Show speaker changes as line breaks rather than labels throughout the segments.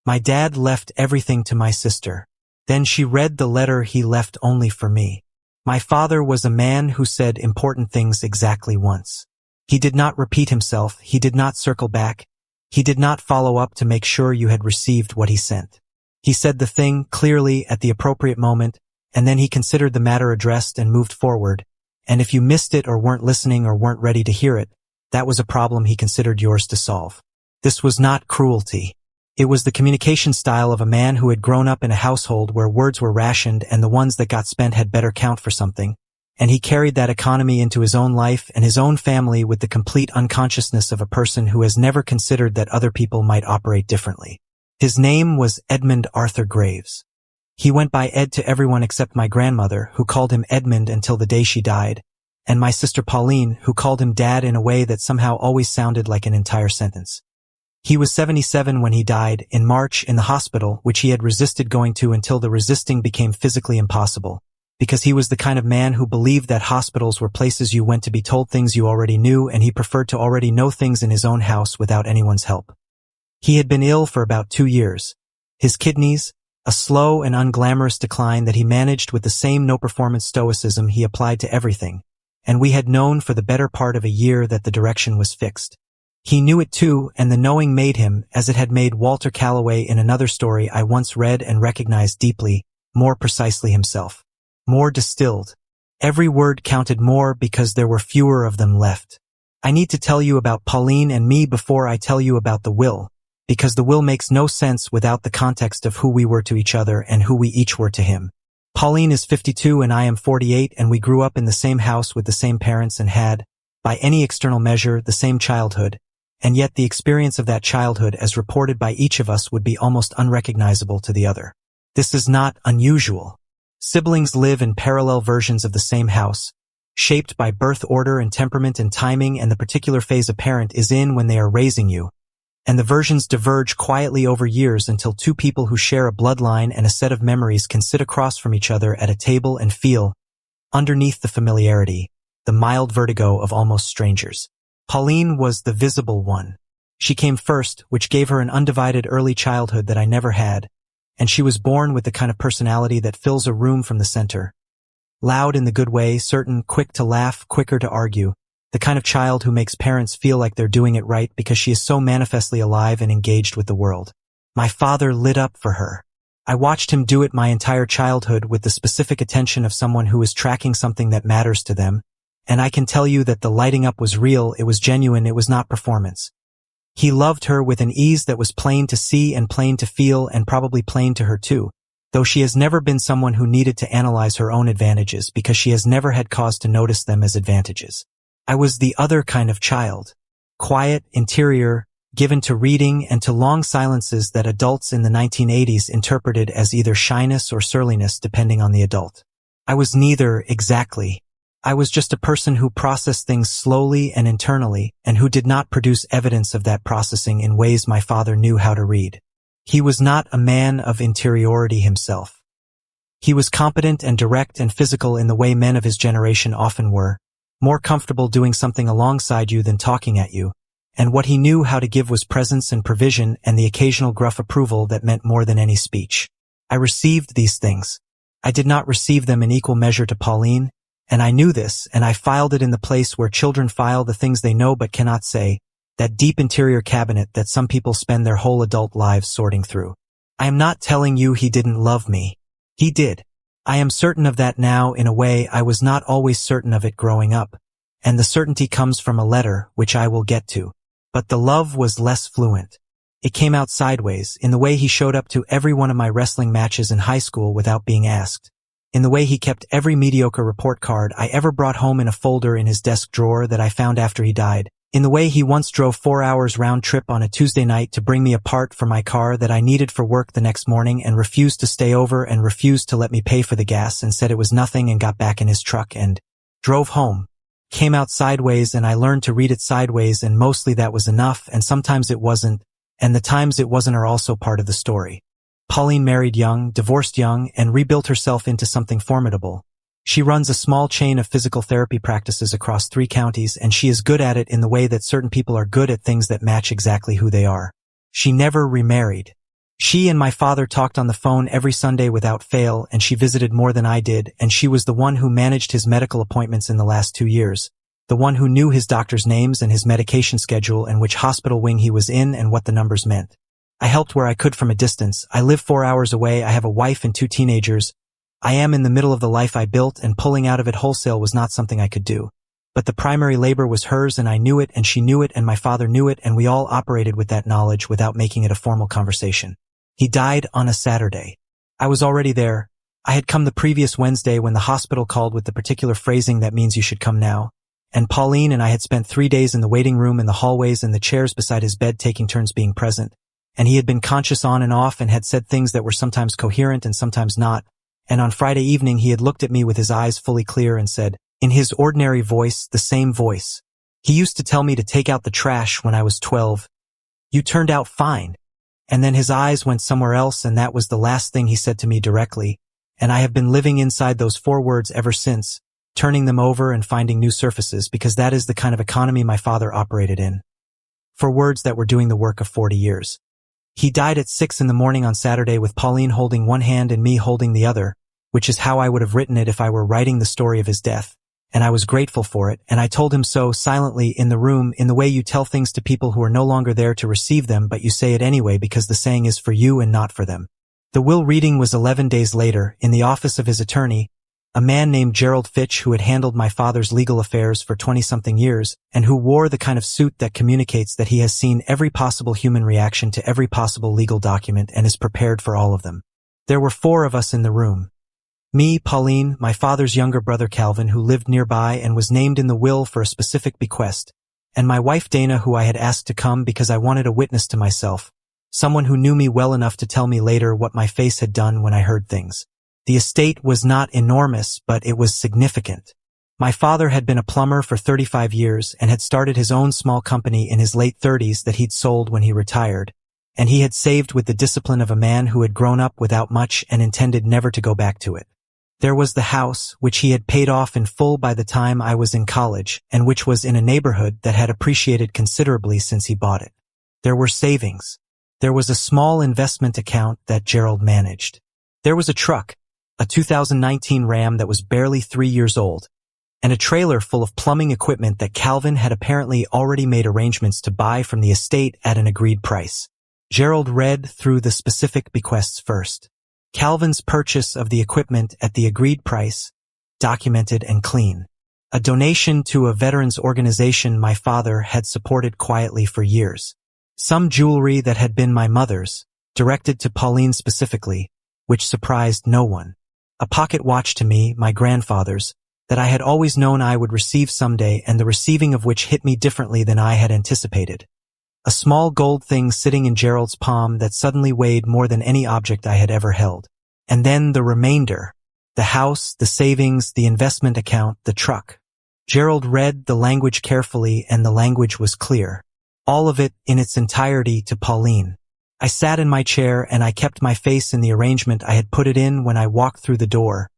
My dad left everything to my sister. Then she read the letter he left only for me. My father was a man who said important things exactly once. He did not repeat himself, he did not circle back, he did not follow up to make sure you had received what he sent. He said the thing clearly at the appropriate moment, and then he considered the matter addressed and moved forward, and if you missed it or weren't listening or weren't ready to hear it, that was a problem he considered yours to solve. This was not cruelty. It was the communication style of a man who had grown up in a household where words were rationed and the ones that got spent had better count for something, and he carried that economy into his own life and his own family with the complete unconsciousness of a person who has never considered that other people might operate differently. His name was Edmund Arthur Graves. He went by Ed to everyone except my grandmother, who called him Edmund until the day she died, and my sister Pauline, who called him Dad in a way that somehow always sounded like an entire sentence. He was 77 when he died, in March, in the hospital, which he had resisted going to until the resisting became physically impossible, because he was the kind of man who believed that hospitals were places you went to be told things you already knew, and he preferred to already know things in his own house without anyone's help. He had been ill for about 2 years. His kidneys, a slow and unglamorous decline that he managed with the same no-performance stoicism he applied to everything, and we had known for the better part of a year that the direction was fixed. He knew it too, and the knowing made him, as it had made Walter Calloway in another story I once read and recognized deeply, more precisely himself. More distilled. Every word counted more because there were fewer of them left. I need to tell you about Pauline and me before I tell you about the will, because the will makes no sense without the context of who we were to each other and who we each were to him. Pauline is 52 and I am 48, and we grew up in the same house with the same parents and had, by any external measure, the same childhood. And yet the experience of that childhood as reported by each of us would be almost unrecognizable to the other. This is not unusual. Siblings live in parallel versions of the same house, shaped by birth order and temperament and timing and the particular phase a parent is in when they are raising you, and the versions diverge quietly over years until two people who share a bloodline and a set of memories can sit across from each other at a table and feel, underneath the familiarity, the mild vertigo of almost strangers. Pauline was the visible one. She came first, which gave her an undivided early childhood that I never had, and she was born with the kind of personality that fills a room from the center. Loud in the good way, certain, quick to laugh, quicker to argue, the kind of child who makes parents feel like they're doing it right because she is so manifestly alive and engaged with the world. My father lit up for her. I watched him do it my entire childhood with the specific attention of someone who is tracking something that matters to them, and I can tell you that the lighting up was real, it was genuine, it was not performance. He loved her with an ease that was plain to see and plain to feel and probably plain to her too, though she has never been someone who needed to analyze her own advantages because she has never had cause to notice them as advantages. I was the other kind of child. Quiet, interior, given to reading and to long silences that adults in the 1980s interpreted as either shyness or surliness depending on the adult. I was neither, exactly. I was just a person who processed things slowly and internally, and who did not produce evidence of that processing in ways my father knew how to read. He was not a man of interiority himself. He was competent and direct and physical in the way men of his generation often were, more comfortable doing something alongside you than talking at you, and what he knew how to give was presence and provision and the occasional gruff approval that meant more than any speech. I received these things. I did not receive them in equal measure to Pauline, and I knew this, and I filed it in the place where children file the things they know but cannot say, that deep interior cabinet that some people spend their whole adult lives sorting through. I am not telling you he didn't love me. He did. I am certain of that now in a way I was not always certain of it growing up, and the certainty comes from a letter, which I will get to. But the love was less fluent. It came out sideways, in the way he showed up to every one of my wrestling matches in high school without being asked. In the way he kept every mediocre report card I ever brought home in a folder in his desk drawer that I found after he died. In the way he once drove 4 hours round trip on a Tuesday night to bring me a part for my car that I needed for work the next morning and refused to stay over and refused to let me pay for the gas and said it was nothing and got back in his truck and drove home. Came out sideways and I learned to read it sideways, and mostly that was enough, and sometimes it wasn't, and the times it wasn't are also part of the story. Pauline married young, divorced young, and rebuilt herself into something formidable. She runs a small chain of physical therapy practices across 3 counties, and she is good at it in the way that certain people are good at things that match exactly who they are. She never remarried. She and my father talked on the phone every Sunday without fail, and she visited more than I did, and she was the one who managed his medical appointments in the last 2 years, the one who knew his doctor's names and his medication schedule and which hospital wing he was in and what the numbers meant. I helped where I could from a distance. I live 4 hours away. I have a wife and 2 teenagers. I am in the middle of the life I built, and pulling out of it wholesale was not something I could do. But the primary labor was hers, and I knew it, and she knew it, and my father knew it, and we all operated with that knowledge without making it a formal conversation. He died on a Saturday. I was already there. I had come the previous Wednesday when the hospital called with the particular phrasing that means you should come now. And Pauline and I had spent 3 days in the waiting room, in the hallways, and the chairs beside his bed, taking turns being present. And he had been conscious on and off and had said things that were sometimes coherent and sometimes not. And on Friday evening he had looked at me with his eyes fully clear and said, in his ordinary voice, the same voice he used to tell me to take out the trash when I was 12, "You turned out fine." And then his eyes went somewhere else, and that was the last thing he said to me directly. And I have been living inside those 4 words ever since, turning them over and finding new surfaces, because that is the kind of economy my father operated in. For words that were doing the work of 40 years. He died at 6 in the morning on Saturday with Pauline holding one hand and me holding the other, which is how I would have written it if I were writing the story of his death. And I was grateful for it, and I told him so silently in the room, in the way you tell things to people who are no longer there to receive them, but you say it anyway because the saying is for you and not for them. The will reading was 11 days later, in the office of his attorney, a man named Gerald Fitch, who had handled my father's legal affairs for 20-something years, and who wore the kind of suit that communicates that he has seen every possible human reaction to every possible legal document and is prepared for all of them. There were 4 of us in the room. Me, Pauline, my father's younger brother Calvin, who lived nearby and was named in the will for a specific bequest, and my wife Dana, who I had asked to come because I wanted a witness to myself, someone who knew me well enough to tell me later what my face had done when I heard things. The estate was not enormous, but it was significant. My father had been a plumber for 35 years and had started his own small company in his late 30s that he'd sold when he retired, and he had saved with the discipline of a man who had grown up without much and intended never to go back to it. There was the house, which he had paid off in full by the time I was in college, and which was in a neighborhood that had appreciated considerably since he bought it. There were savings. There was a small investment account that Gerald managed. There was a truck, a 2019 Ram that was barely 3 years old, and a trailer full of plumbing equipment that Calvin had apparently already made arrangements to buy from the estate at an agreed price. Gerald read through the specific bequests first. Calvin's purchase of the equipment at the agreed price, documented and clean. A donation to a veterans organization my father had supported quietly for years. Some jewelry that had been my mother's, directed to Pauline specifically, which surprised no one. A pocket watch to me, my grandfather's, that I had always known I would receive someday, and the receiving of which hit me differently than I had anticipated. A small gold thing sitting in Gerald's palm that suddenly weighed more than any object I had ever held. And then the remainder. The house, the savings, the investment account, the truck. Gerald read the language carefully, and the language was clear. All of it in its entirety to Pauline. I sat in my chair and I kept my face in the arrangement I had put it in when I walked through the door,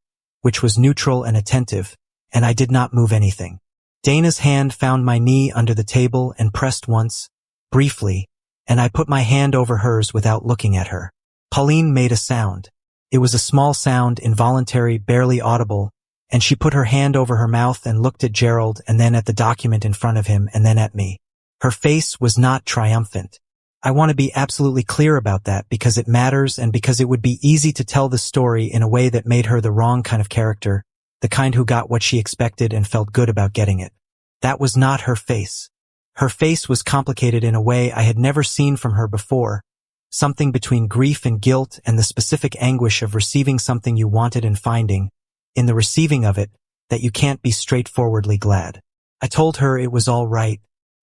which was neutral and attentive, and I did not move anything. Dana's hand found my knee under the table and pressed once, briefly, and I put my hand over hers without looking at her. Pauline made a sound. It was a small sound, involuntary, barely audible, and she put her hand over her mouth and looked at Gerald and then at the document in front of him and then at me. Her face was not triumphant. I want to be absolutely clear about that because it matters and because it would be easy to tell the story in a way that made her the wrong kind of character, the kind who got what she expected and felt good about getting it. That was not her face. Her face was complicated in a way I had never seen from her before, something between grief and guilt and the specific anguish of receiving something you wanted and finding, in the receiving of it, that you can't be straightforwardly glad. I told her it was all right.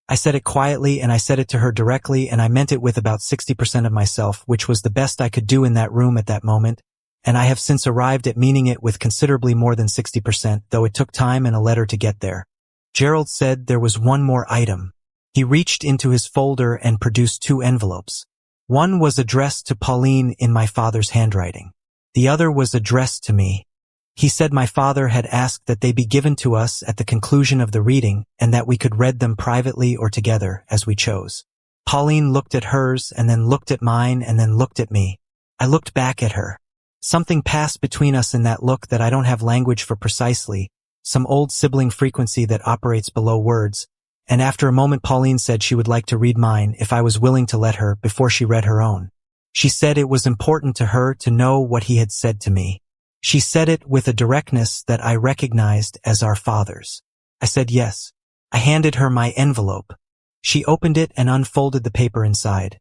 I said it quietly and I said it to her directly, and I meant it with about 60% of myself, which was the best I could do in that room at that moment, and I have since arrived at meaning it with considerably more than 60%, though it took time and a letter to get there. Gerald said there was one more item. He reached into his folder and produced 2 envelopes. One was addressed to Pauline in my father's handwriting. The other was addressed to me. He said my father had asked that they be given to us at the conclusion of the reading and that we could read them privately or together as we chose. Pauline looked at hers and then looked at mine and then looked at me. I looked back at her. Something passed between us in that look that I don't have language for precisely, some old sibling frequency that operates below words, and after a moment Pauline said she would like to read mine if I was willing to let her before she read her own. She said it was important to her to know what he had said to me. She said it with a directness that I recognized as our father's. I said yes. I handed her my envelope. She opened it and unfolded the paper inside.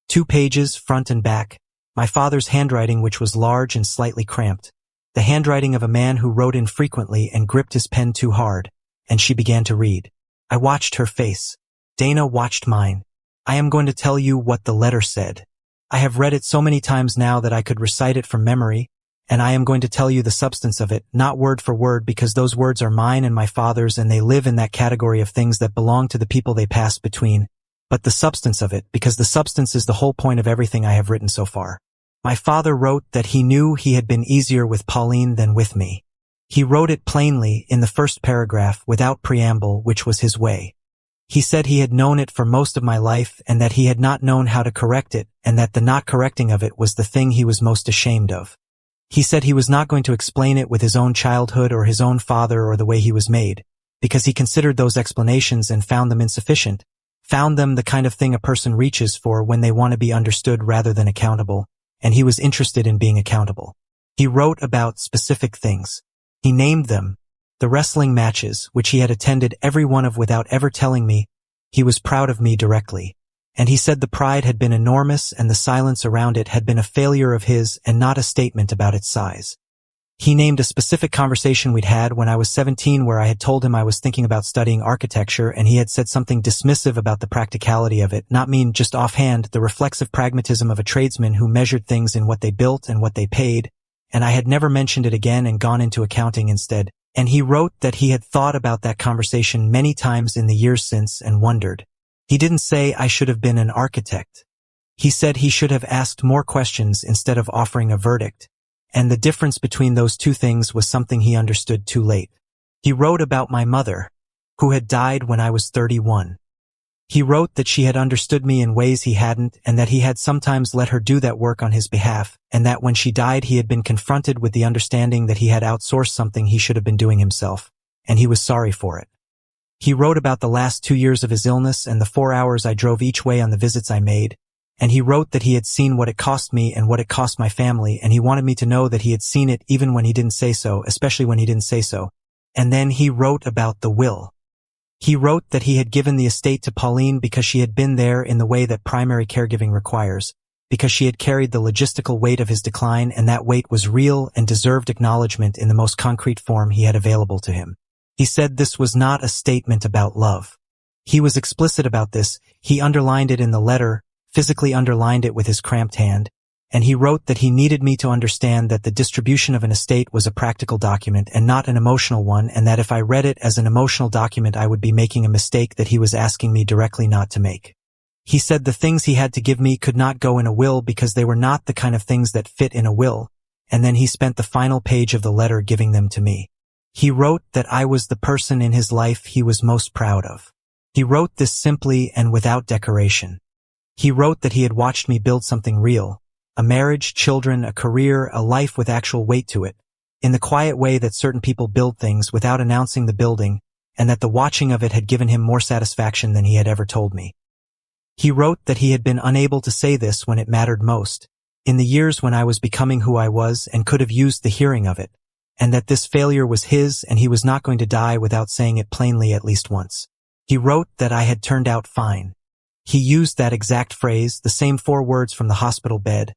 2 pages, front and back, my father's handwriting, which was large and slightly cramped, the handwriting of a man who wrote infrequently and gripped his pen too hard, and she began to read. I watched her face. Dana watched mine. I am going to tell you what the letter said. I have read it so many times now that I could recite it from memory, and I am going to tell you the substance of it, not word for word, because those words are mine and my father's, and they live in that category of things that belong to the people they pass between, but the substance of it, because the substance is the whole point of everything I have written so far. My father wrote that he knew he had been easier with Pauline than with me. He wrote it plainly in the first paragraph without preamble, which was his way. He said he had known it for most of my life and that he had not known how to correct it, and that the not correcting of it was the thing he was most ashamed of. He said he was not going to explain it with his own childhood or his own father or the way he was made, because he considered those explanations and found them insufficient, found them the kind of thing a person reaches for when they want to be understood rather than accountable, and he was interested in being accountable. He wrote about specific things. He named them. The wrestling matches, which he had attended every one of without ever telling me. He was proud of me directly. And he said the pride had been enormous and the silence around it had been a failure of his and not a statement about its size. He named a specific conversation we'd had when I was 17 where I had told him I was thinking about studying architecture, and he had said something dismissive about the practicality of it, not mean just offhand the reflexive pragmatism of a tradesman who measured things in what they built and what they paid, and I had never mentioned it again and gone into accounting instead. And he wrote that he had thought about that conversation many times in the years since and wondered. He didn't say I should have been an architect. He said he should have asked more questions instead of offering a verdict, and the difference between those two things was something he understood too late. He wrote about my mother, who had died when I was 31. He wrote that she had understood me in ways he hadn't, and that he had sometimes let her do that work on his behalf, and that when she died he had been confronted with the understanding that he had outsourced something he should have been doing himself, and he was sorry for it. He wrote about the last 2 years of his illness and the 4 hours I drove each way on the visits I made, and he wrote that he had seen what it cost me and what it cost my family, and he wanted me to know that he had seen it even when he didn't say so, especially when he didn't say so. And then he wrote about the will. He wrote that he had given the estate to Pauline because she had been there in the way that primary caregiving requires, because she had carried the logistical weight of his decline, and that weight was real and deserved acknowledgement in the most concrete form he had available to him. He said this was not a statement about love. He was explicit about this. He underlined it in the letter, physically underlined it with his cramped hand, and he wrote that he needed me to understand that the distribution of an estate was a practical document and not an emotional one, and that if I read it as an emotional document I would be making a mistake that he was asking me directly not to make. He said the things he had to give me could not go in a will because they were not the kind of things that fit in a will, and then he spent the final page of the letter giving them to me. He wrote that I was the person in his life he was most proud of. He wrote this simply and without decoration. He wrote that he had watched me build something real, a marriage, children, a career, a life with actual weight to it, in the quiet way that certain people build things without announcing the building, and that the watching of it had given him more satisfaction than he had ever told me. He wrote that he had been unable to say this when it mattered most, in the years when I was becoming who I was and could have used the hearing of it, and that this failure was his and he was not going to die without saying it plainly at least once. He wrote that I had turned out fine. He used that exact phrase, the same 4 words from the hospital bed,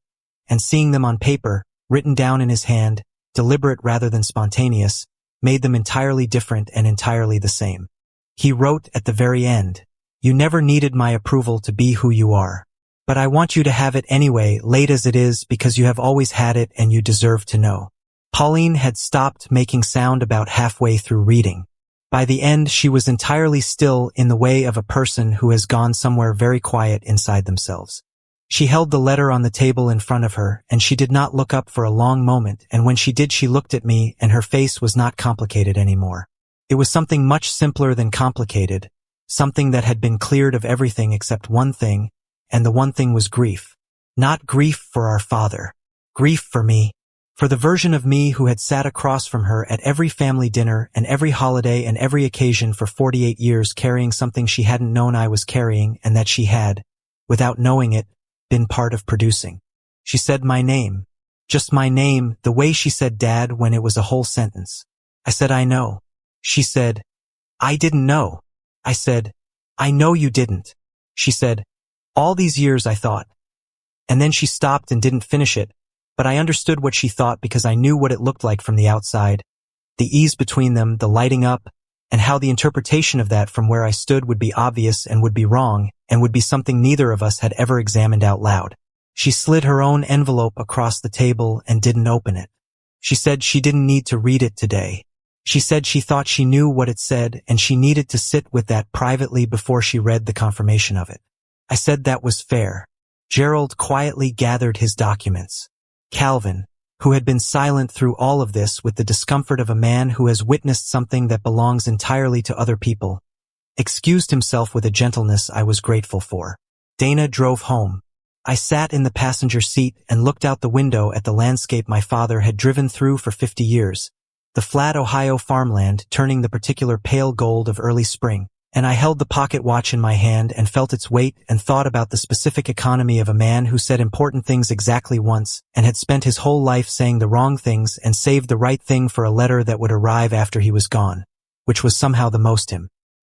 and seeing them on paper, written down in his hand, deliberate rather than spontaneous, made them entirely different and entirely the same. He wrote at the very end, "You never needed my approval to be who you are. But I want you to have it anyway, late as it is, because you have always had it and you deserve to know." Pauline had stopped making sound about halfway through reading. By the end, she was entirely still in the way of a person who has gone somewhere very quiet inside themselves. She held the letter on the table in front of her, and she did not look up for a long moment, and when she did she looked at me, and her face was not complicated anymore. It was something much simpler than complicated, something that had been cleared of everything except one thing, and the one thing was grief. Not grief for our father. Grief for me. For the version of me who had sat across from her at every family dinner and every holiday and every occasion for 48 years carrying something she hadn't known I was carrying and that she had, without knowing it, been part of producing. She said my name. Just my name, the way she said Dad when it was a whole sentence. I said I know. She said, I didn't know. I said, I know you didn't. She said, all these years I thought. And then she stopped and didn't finish it, but I understood what she thought because I knew what it looked like from the outside, the ease between them, the lighting up, and how the interpretation of that from where I stood would be obvious and would be wrong and would be something neither of us had ever examined out loud. She slid her own envelope across the table and didn't open it. She said she didn't need to read it today. She said she thought she knew what it said and she needed to sit with that privately before she read the confirmation of it. I said that was fair. Gerald quietly gathered his documents. Calvin, who had been silent through all of this with the discomfort of a man who has witnessed something that belongs entirely to other people, excused himself with a gentleness I was grateful for. Dana drove home. I sat in the passenger seat and looked out the window at the landscape my father had driven through for 50 years, the flat Ohio farmland turning the particular pale gold of early spring, and I held the pocket watch in my hand and felt its weight and thought about the specific economy of a man who said important things exactly once and had spent his whole life saying the wrong things and saved the right thing for a letter that would arrive after he was gone, which was somehow the most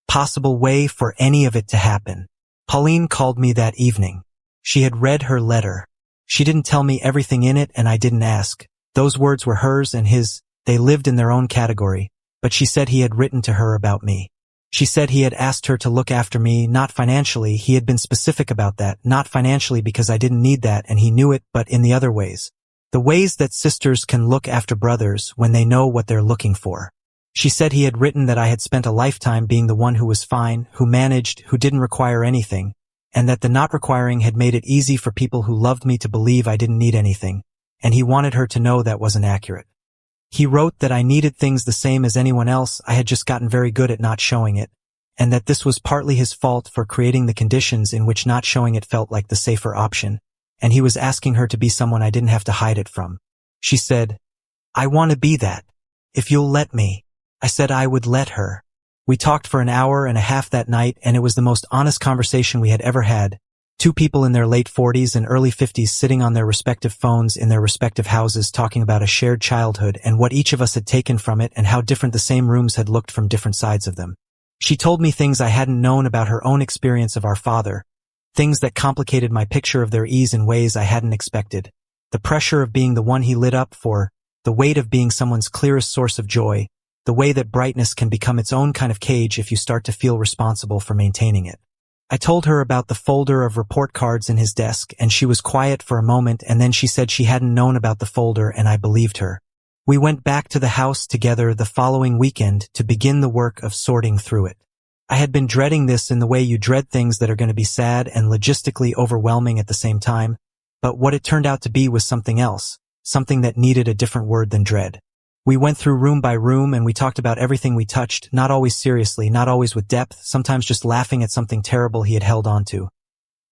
possible way for any of it to happen. Pauline called me that evening. She had read her letter. She didn't tell me everything in it and I didn't ask. Those words were hers and his. They lived in their own category, but she said he had written to her about me. She said he had asked her to look after me, not financially. He had been specific about that, not financially because I didn't need that and he knew it, but in the other ways. The ways that sisters can look after brothers when they know what they're looking for. She said he had written that I had spent a lifetime being the one who was fine, who managed, who didn't require anything, and that the not requiring had made it easy for people who loved me to believe I didn't need anything, and he wanted her to know that wasn't accurate. He wrote that I needed things the same as anyone else, I had just gotten very good at not showing it, and that this was partly his fault for creating the conditions in which not showing it felt like the safer option, and he was asking her to be someone I didn't have to hide it from. She said, I want to be that. If you'll let me. I said I would let her. We talked for an hour and a half that night, and it was the most honest conversation we had ever had. Two people in their late 40s and early 50s sitting on their respective phones in their respective houses talking about a shared childhood and what each of us had taken from it and how different the same rooms had looked from different sides of them. She told me things I hadn't known about her own experience of our father, things that complicated my picture of their ease in ways I hadn't expected. The pressure of being the one he lit up for, the weight of being someone's clearest source of joy, the way that brightness can become its own kind of cage if you start to feel responsible for maintaining it. I told her about the folder of report cards in his desk, and she was quiet for a moment, and then she said she hadn't known about the folder, and I believed her. We went back to the house together the following weekend to begin the work of sorting through it. I had been dreading this in the way you dread things that are going to be sad and logistically overwhelming at the same time, but what it turned out to be was something else, something that needed a different word than dread. We went through room by room and we talked about everything we touched, not always seriously, not always with depth, sometimes just laughing at something terrible he had held on to.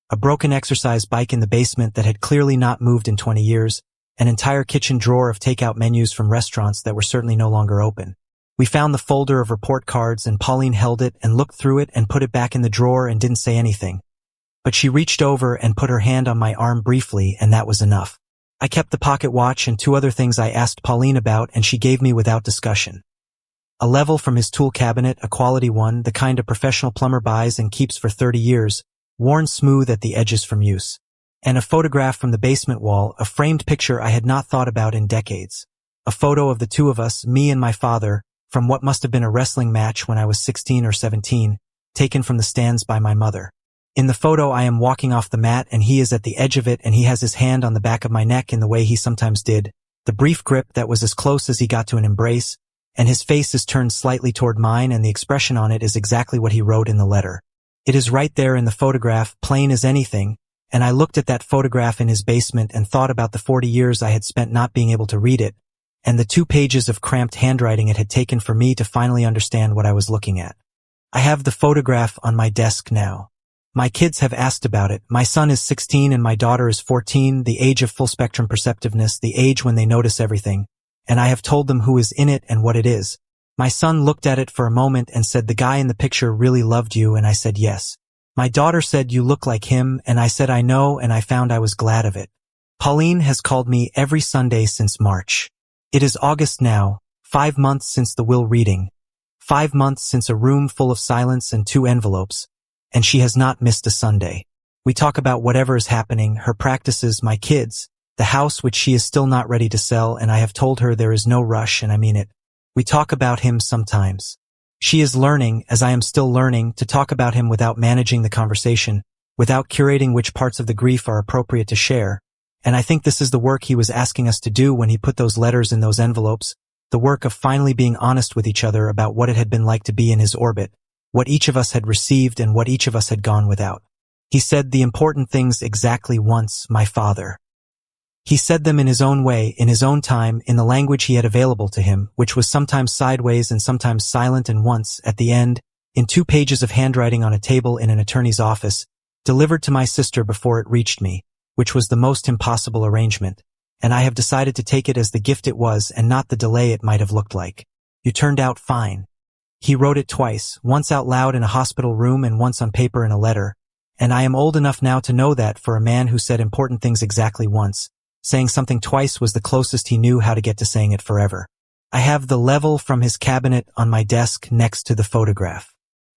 A broken exercise bike in the basement that had clearly not moved in 20 years, an entire kitchen drawer of takeout menus from restaurants that were certainly no longer open. We found the folder of report cards and Pauline held it and looked through it and put it back in the drawer and didn't say anything. But she reached over and put her hand on my arm briefly, and that was enough. I kept the pocket watch and two other things I asked Pauline about, and she gave me without discussion. A level from his tool cabinet, a quality one, the kind a professional plumber buys and keeps for 30 years, worn smooth at the edges from use. And a photograph from the basement wall, a framed picture I had not thought about in decades. A photo of the two of us, me and my father, from what must have been a wrestling match when I was 16 or 17, taken from the stands by my mother. In the photo I am walking off the mat and he is at the edge of it and he has his hand on the back of my neck in the way he sometimes did, the brief grip that was as close as he got to an embrace, and his face is turned slightly toward mine and the expression on it is exactly what he wrote in the letter. It is right there in the photograph, plain as anything, and I looked at that photograph in his basement and thought about the 40 years I had spent not being able to read it, and the 2 pages of cramped handwriting it had taken for me to finally understand what I was looking at. I have the photograph on my desk now. My kids have asked about it. My son is 16 and my daughter is 14, the age of full spectrum perceptiveness, the age when they notice everything. And I have told them who is in it and what it is. My son looked at it for a moment and said, "The guy in the picture really loved you," and I said yes. My daughter said, "You look like him," and I said I know, and I found I was glad of it. Pauline has called me every Sunday since March. It is August now, 5 months since the will reading, 5 months since a room full of silence and 2 envelopes, and she has not missed a Sunday. We talk about whatever is happening, her practices, my kids, the house which she is still not ready to sell, and I have told her there is no rush, and I mean it. We talk about him sometimes. She is learning, as I am still learning, to talk about him without managing the conversation, without curating which parts of the grief are appropriate to share. And I think this is the work he was asking us to do when he put those letters in those envelopes, the work of finally being honest with each other about what it had been like to be in his orbit, what each of us had received and what each of us had gone without. He said the important things exactly once, my father. He said them in his own way, in his own time, in the language he had available to him, which was sometimes sideways and sometimes silent, and once, at the end, in 2 pages of handwriting on a table in an attorney's office, delivered to my sister before it reached me, which was the most impossible arrangement, and I have decided to take it as the gift it was and not the delay it might have looked like. You turned out fine. He wrote it twice, once out loud in a hospital room and once on paper in a letter, and I am old enough now to know that for a man who said important things exactly once, saying something twice was the closest he knew how to get to saying it forever. I have the level from his cabinet on my desk next to the photograph.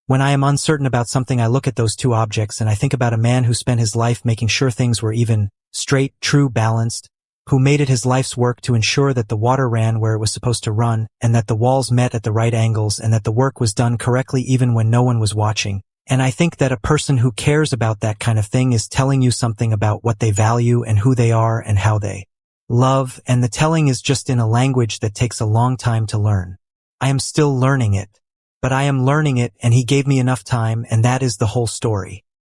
When I am uncertain about something, I look at those 2 objects and I think about a man who spent his life making sure things were even, straight, true, balanced, who made it his life's work to ensure that the water ran where it was supposed to run, and that the walls met at the right angles, and that the work was done correctly even when no one was watching. And I think that a person who cares about that kind of thing is telling you something about what they value and who they are and how they love, and the telling is just in a language that takes a long time to learn. I am still learning it. But I am learning it, and he gave me enough time, and that is the whole story.